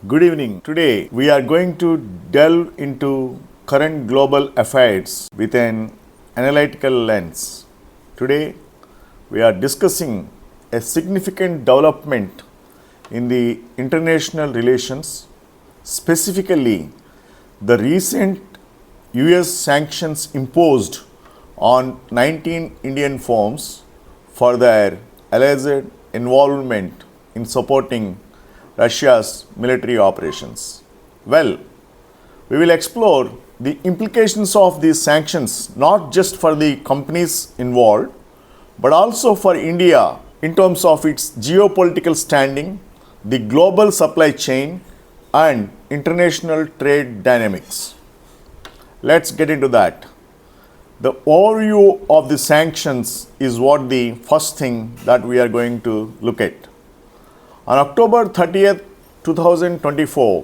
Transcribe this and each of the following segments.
Good evening. Today we are going to delve into current global affairs with an analytical lens. Today we are discussing a significant development in the international relations, specifically the recent US sanctions imposed on 19 Indian firms for their alleged involvement in supporting Russia's military operations. Well, we will explore the implications of these sanctions not just for the companies involved, but also for India in terms of its geopolitical standing, the global supply chain, and international trade dynamics. Let's get into that. The overview of the sanctions is what the first thing that we are going to look at. On October 30th, 2024,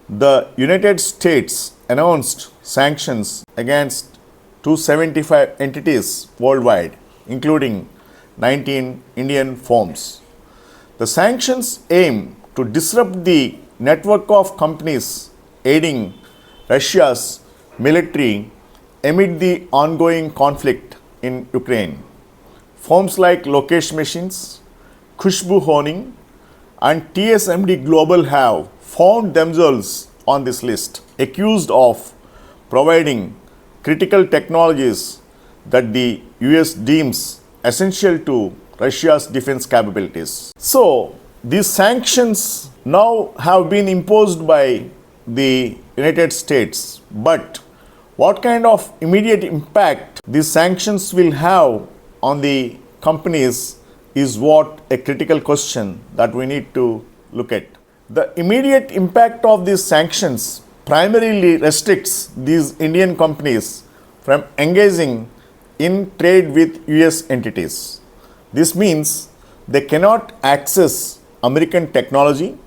the United States announced sanctions against 275 entities worldwide, including 19 Indian firms. The sanctions aim to disrupt the network of companies aiding Russia's military amid the ongoing conflict in Ukraine. Firms like Lokesh Machines, Khushbu Honing, and TSMD Global have found themselves on this list, accused of providing critical technologies that the US deems essential to Russia's defense capabilities. So, these sanctions now have been imposed by the United States, but what kind of immediate impact these sanctions will have on the companies is what a critical question that we need to look at. The immediate impact of these sanctions primarily restricts these Indian companies from engaging in trade with US entities. This means they cannot access American technology,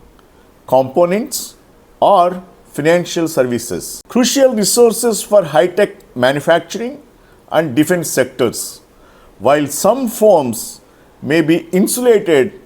components, or financial services, crucial resources for high-tech manufacturing and defense sectors. While some firms may be insulated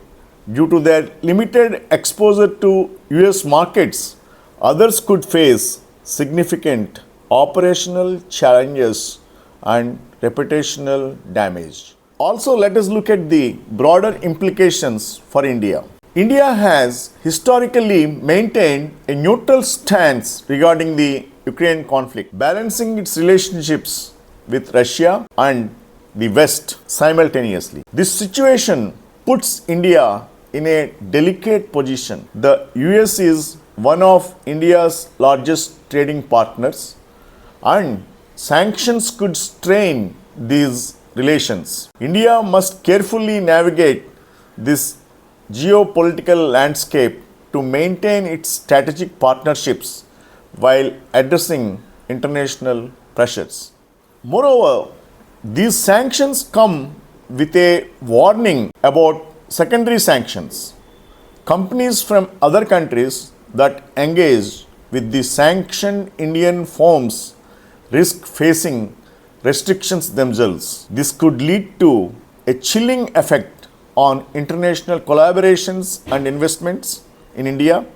due to their limited exposure to US markets, others could face significant operational challenges and reputational damage. Also, let us look at the broader implications for India. India has historically maintained a neutral stance regarding the Ukraine conflict, balancing its relationships with Russia and the West simultaneously. This situation puts India in a delicate position. The US is one of India's largest trading partners, and sanctions could strain these relations. India must carefully navigate this geopolitical landscape to maintain its strategic partnerships while addressing international pressures. Moreover, these sanctions come with a warning about secondary sanctions. Companies from other countries that engage with the sanctioned Indian firms risk facing restrictions themselves. This could lead to a chilling effect on international collaborations and investments in India,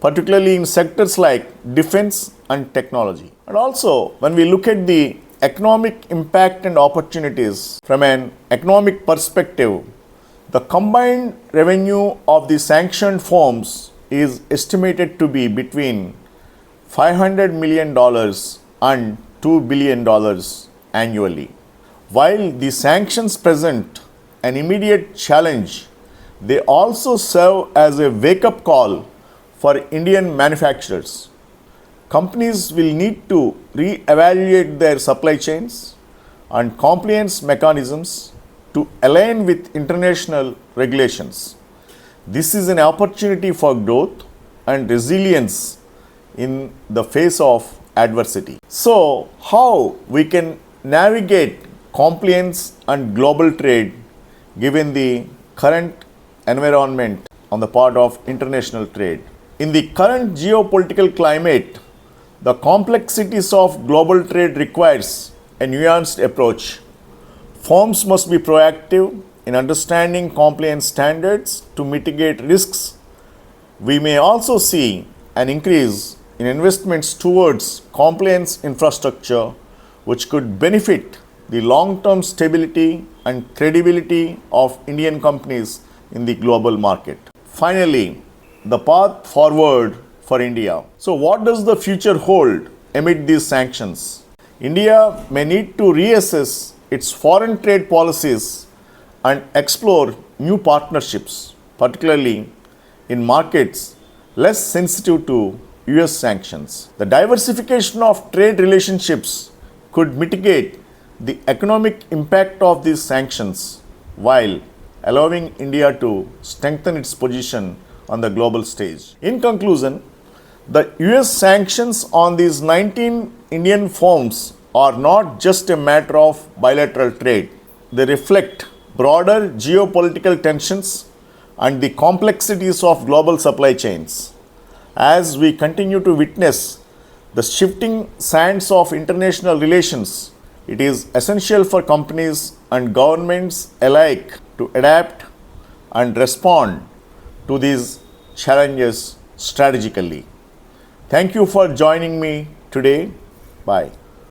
particularly in sectors like defense and technology. And also, when we look at the economic impact and opportunities from an economic perspective, the combined revenue of the sanctioned firms is estimated to be between $500 million and $2 billion annually. While the sanctions present an immediate challenge, they also serve as a wake-up call for Indian manufacturers. Companies will need to re-evaluate their supply chains and compliance mechanisms to align with international regulations. This is an opportunity for growth and resilience in the face of adversity. So, how we can navigate compliance and global trade given the current environment on the part of international trade? In the current geopolitical climate, the complexities of global trade requires a nuanced approach. Firms must be proactive in understanding compliance standards to mitigate risks We may also see an increase in investments towards compliance infrastructure, which could benefit the long-term stability and credibility of Indian companies in the global market. Finally, the path forward for India. So, what does the future hold amid these sanctions? India may need to reassess its foreign trade policies and explore new partnerships, particularly in markets less sensitive to US sanctions. The diversification of trade relationships could mitigate the economic impact of these sanctions while allowing India to strengthen its position on the global stage. In conclusion, the US sanctions on these 19 Indian firms are not just a matter of bilateral trade. They reflect broader geopolitical tensions and the complexities of global supply chains. As we continue to witness the shifting sands of international relations, it is essential for companies and governments alike to adapt and respond to these challenges strategically. Thank you for joining me today. Bye.